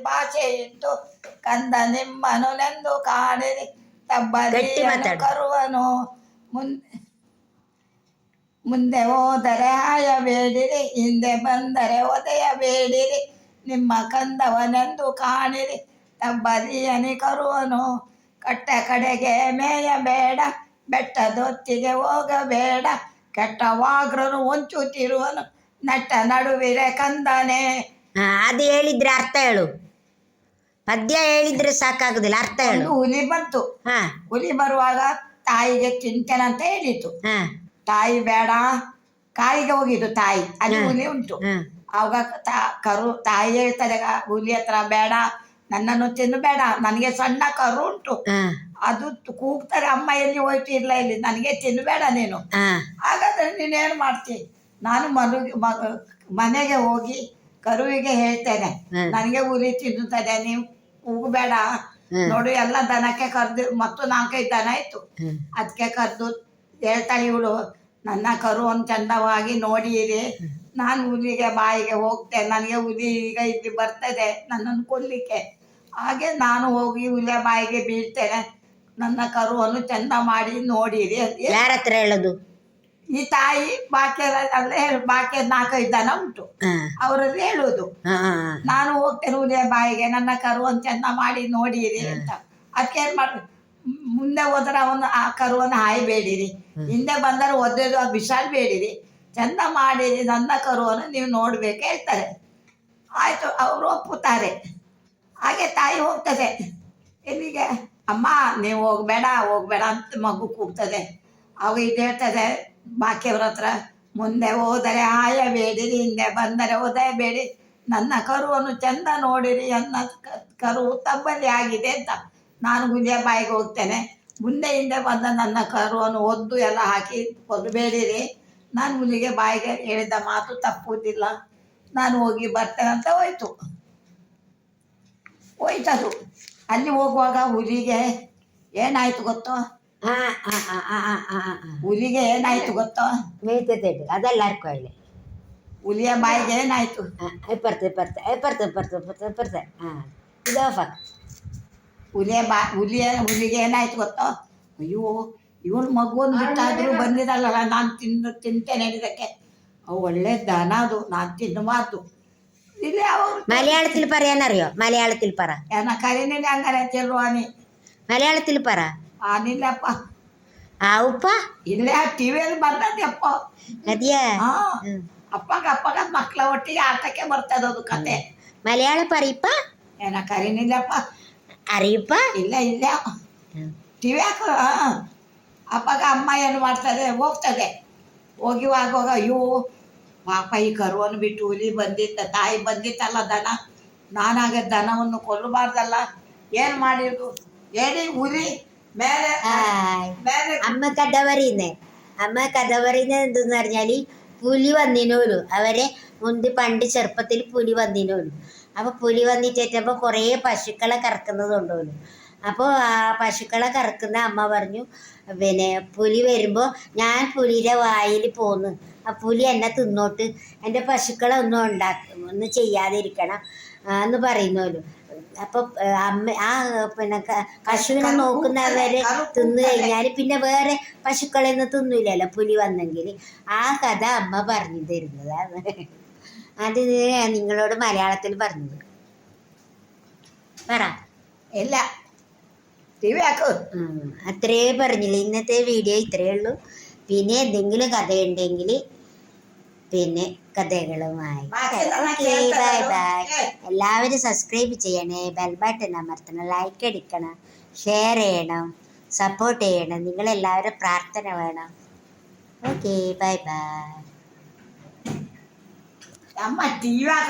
ಭಾಷೆ ಇತ್ತು ಕಂದ ನಿಮ್ಮನು ನೆಂದು ಕಾಣಿರಿ ತಬ್ಬಲಿಯನು ಕರುವನು ಮುಂದೆ ಮುಂದೆ ಹೋದರೆ ಹಾಯಬೇಡಿರಿ ಹಿಂದೆ ಬಂದರೆ ಒದೆಯಬೇಡಿರಿ ನಿಮ್ಮ ಕಂದವನೆಂದು ಕಾಣಿರಿ ತಬ್ಬಲಿಯನಿ ಕರುವನು ಕಟ್ಟ ಕಡೆಗೆ ಮೇಯಬೇಡ ಬೆಟ್ಟದೊತ್ತಿಗೆ ಹೋಗಬೇಡ ಕೆಟ್ಟವಾಗ್ರನು ಹೊಂಚುತ್ತಿರುವನು ನಟ್ಟ ನಡುವಿರೆ ಕಂದನೆ. ಅದು ಹೇಳಿದ್ರೆ ಅರ್ಥ ಹೇಳು. ಪದ್ಯ ಹೇಳಿದ್ರೆ ಸಾಕಾಗುದಿಲ್ಲ, ಅರ್ಥ ಹೇಳು. ಹುಲಿ ಬಂತು. ಹುಲಿ ಬರುವಾಗ ತಾಯಿಗೆ ತಿಂತೇನೆ ಅಂತ ಹೇಳಿತು. ತಾಯಿ ಬೇಡ, ಕಾಯಿಗೆ ಹೋಗಿದ್ದು ತಾಯಿ, ಅಲ್ಲಿ ಹುಲಿ ಉಂಟು. ಆವಾಗ ತಾಯಿ ಹೇಳ್ತಾರೆ ಹುಲಿ ಹತ್ರ, ಬೇಡ ನನ್ನನ್ನು ತಿನ್ನಬೇಡ, ನನಗೆ ಸಣ್ಣ ಕರು ಉಂಟು, ಅದು ಕೂಗ್ತಾರೆ ಅಮ್ಮ ಎಲ್ಲಿ ಹೋಯ್ತು, ಇಲ್ಲ ಇಲ್ಲಿ, ನನಗೆ ತಿನ್ನಬೇಡ ನೀನು. ಹಾಗಾದ್ರೆ ನೀನೇನು ಮಾಡ್ತಿ? ನಾನು ಮನೆಗೆ ಹೋಗಿ ಕರುವಿಗೆ ಹೇಳ್ತೇನೆ, ನನಗೆ ಹುಲಿ ತಿನ್ನುತ್ತದೆ, ನೀವು ಕೂಗಬೇಡ. ನೋಡು ಎಲ್ಲ ದನಕ್ಕೆ ಕರೆದು ಮತ್ತು 4-5 ದನ ಇತ್ತು, ಅದಕ್ಕೆ ಕರೆದು ಹೇಳ್ತಾಳೆ ಇವಳು, ನನ್ನ ಕರುವನ್ನು ಚಂದವಾಗಿ ನೋಡಿರಿ, ನಾನು ಹುಲಿಗೆ ಬಾಯಿಗೆ ಹೋಗ್ತೇನೆ, ನನಗೆ ಹುಲಿ ಈಗ ಇಲ್ಲಿ ಬರ್ತದೆ ನನ್ನನ್ನು ಕೊಲ್ಲಿಕ್ಕೆ. ಹಾಗೆ ನಾನು ಹೋಗಿ ಹುಲಿಯ ಬಾಯಿಗೆ ಬೀಳ್ತೇನೆ, ನನ್ನ ಕರುವನ್ನು ಚಂದ ಮಾಡಿ ನೋಡಿರಿ. ಯಾರ ಹತ್ರ ಹೇಳೋದು? ಈ ತಾಯಿ ಬಾಕಿಯಲ್ಲ ಬಾಕಿ 4-5 ದನ ಉಂಟು, ಅವರಲ್ಲಿ ಹೇಳುವುದು. ನಾನು ಹೋಗ್ತೇನೆ ಹುಲಿಯ ಬಾಯಿಗೆ, ನನ್ನ ಕರುವನ್ನು ಚಂದ ಮಾಡಿ ನೋಡಿರಿ ಅಂತ. ಅದಕ್ಕೆ ಏನ್ ಮಾಡ್ಬೇಕು, ಮುಂದೆ ಹೋದ್ರೆ ಆ ಕರುವನ್ನು ಹಾಯಬೇಡಿರಿ, ಹಿಂದೆ ಬಂದರೆ ಒದ್ದೆದು ಬಿಸಾಡಬೇಡಿರಿ, ಚಂದ ಮಾಡಿರಿ, ನನ್ನ ಕರುವನ್ನು ನೀವು ನೋಡ್ಬೇಕು ಹೇಳ್ತಾರೆ. ಆಯ್ತು, ಅವರು ಒಪ್ಪುತ್ತಾರೆ. ಹಾಗೆ ತಾಯಿ ಹೋಗ್ತದೆ ಎಲ್ಲಿಗೆ, ಅಮ್ಮ ನೀವು ಹೋಗ್ಬೇಡ ಅಂತ ಮಗು ಕೂಗ್ತದೆ. ಅವಾಗ ಇದು ಹೇಳ್ತದೆ ಬಾಕಿಯವ್ರ ಹತ್ರ, ಮುಂದೆ ಹೋದರೆ ಹಾಯಬೇಡಿರಿ, ಹಿಂದೆ ಬಂದರೆ ಒದೆಯಬೇಡಿ, ನನ್ನ ಕರುವನ್ನು ಚಂದ ನೋಡಿರಿ, ನನ್ನ ಕರು ತಬ್ಬಲಿ ಆಗಿದೆ ಅಂತ. ನಾನು ಹುಲಿಯ ಬಾಯಿಗೆ ಹೋಗ್ತೇನೆ, ಮುಂದೆ ಹಿಂದೆ ಬಂದ ನನ್ನ ಕರುವನ್ನು ಒದ್ದು ಎಲ್ಲ ಹಾಕಿ ಕೊಲ್ಲಬೇಡಿರಿ, ನಾನು ಹುಲಿಗೆ ಬಾಯಿಗೆ ಹೇಳಿದ ಮಾತು ತಪ್ಪುವುದಿಲ್ಲ, ನಾನು ಹೋಗಿ ಬರ್ತೇನೆ ಅಂತ ಹೋಯ್ತದು. ಅಲ್ಲಿ ಹೋಗುವಾಗ ಹುಲಿಗೆ ಏನಾಯ್ತು ಗೊತ್ತೋ? ಹುಲಿಗೆ ಏನಾಯ್ತು ಗೊತ್ತೋ? ಅದೆಲ್ಲ ಅರ್ಕೊಳ್ಳಿ. ಹುಲಿಯ ಬಾಯಿಗೆ ಏನಾಯ್ತು? ಹುಲಿಗೆ ಏನಾಯ್ತು ಗೊತ್ತೋ? ಅಯ್ಯೋ, ಇವಳು ಮಗುವನ್ನು ಬಿಟ್ಟಾದ್ರೂ ಬಂದಿರಲ್ಲ, ನಾನು ತಿಂತೇನೆ ಇದಕ್ಕೆ, ಅವು ಒಳ್ಳೆ ದನ, ಅದು ನಾನು ತಿನ್ನಬಾರ್ದು. ಇಲ್ಲಿ ಅವರು മലയാളത്തിൽ പറയാനറിയോ? മലയാളത്തിൽ പറ. കരണിന് അങ്ങനെ ചെറുവാണി മലയാളത്തിൽ പറ. ആനില്ലപ്പ ആവുപ്പ ಇಲ್ಲ ಟಿವಿಯಲ್ಲಿ ಬರ್ತದಪ್ಪ. ಅದ್ಯಾ? ಅಪ್ಪಗ ಮಕ್ಕಳ ಒಟ್ಟಿಗೆ ಆಟಕ್ಕೆ ಬರ್ತದ ಅದು ಕತೆ. ಮಲಯಾಳ പറയിപ്പ. ಏನ ಕರೀನಿಲ್ಲಪ್ಪ. അറിയിപ്പ? ಇಲ್ಲ ಟಿವಿ ಹಾಕೋ. ಅಪ್ಪಗ ಅಮ್ಮ ಏನು ಮಾಡ್ತಾರೆ, ಹೋಗ್ತದೆ. ಹೋಗುವಾಗ ಅಯ್ಯೋ ಪಾಪ ಈ ಕರುವನ್ನು ಬಿಟ್ಟು ಹುಲಿ ಬಂದಿತ್ತ, ತಾಯಿ ಬಂದಿತ್ತಲ್ಲ ದನ, ನಾನಾಗ ದನವನ್ನು ಕೊಲ್ಲಬಾರ್ದಲ್ಲ, ಏನು ಮಾಡಿದ್ರು ಹೇಳಿ. ಹುಲಿ ಮೇಲೆ അമ്മ കഥ പറയുന്നത് എന്തെന്ന് പറഞ്ഞാല്, പുലി വന്നിനോലു അവരെ മുൻപ് പണ്ട് ചെറുപ്പത്തിൽ പുലി വന്നിനോലു. അപ്പോൾ പുലി വന്നിട്ടേറ്റപ്പോൾ കുറേ പശുക്കളെ കറക്കുന്നതുണ്ടോലു. അപ്പോൾ ആ പശുക്കളെ കറക്കുന്ന അമ്മ പറഞ്ഞു, പിന്നെ പുലി വരുമ്പോൾ ഞാൻ പുലിയുടെ വായിൽ പോന്ന്, ആ പുലി എന്നെ തിന്നോട്ട്, എൻ്റെ പശുക്കളെ ഒന്നും ചെയ്യാതിരിക്കണം എന്ന് പറയുന്നോലു. അപ്പോൾ അമ്മ പിന്നെ പശുവിനെ നോക്കുന്നവരെ തിന്നു കഴിഞ്ഞാൽ പിന്നെ വേറെ പശുക്കളെയൊന്നും തിന്നില്ലല്ലോ പുലി വന്നെങ്കിൽ. ആ കഥ അമ്മ പറഞ്ഞു തരുന്നതാണ്. അത് നിങ്ങളോട് മലയാളത്തിൽ പറഞ്ഞത്. പറ. ഇല്ല, അത്രേ പറഞ്ഞില്ല. ഇന്നത്തെ വീഡിയോ ഇത്രയേ ഉള്ളൂ. പിന്നെ എന്തെങ്കിലും കഥയുണ്ടെങ്കിൽ പിന്നെ കഥകളുമായി ബൈ ബൈ. എല്ലാവരും സബ്സ്ക്രൈബ് ചെയ്യണേ, ബെൽ ബട്ടൺ അമർത്തണം, ലൈക്ക് അടിക്കണം, ഷെയർ ചെയ്യണം, സപ്പോർട്ട് ചെയ്യണം. നിങ്ങളെല്ലാവരും പ്രാർത്ഥന വേണം. Okay, bye bye.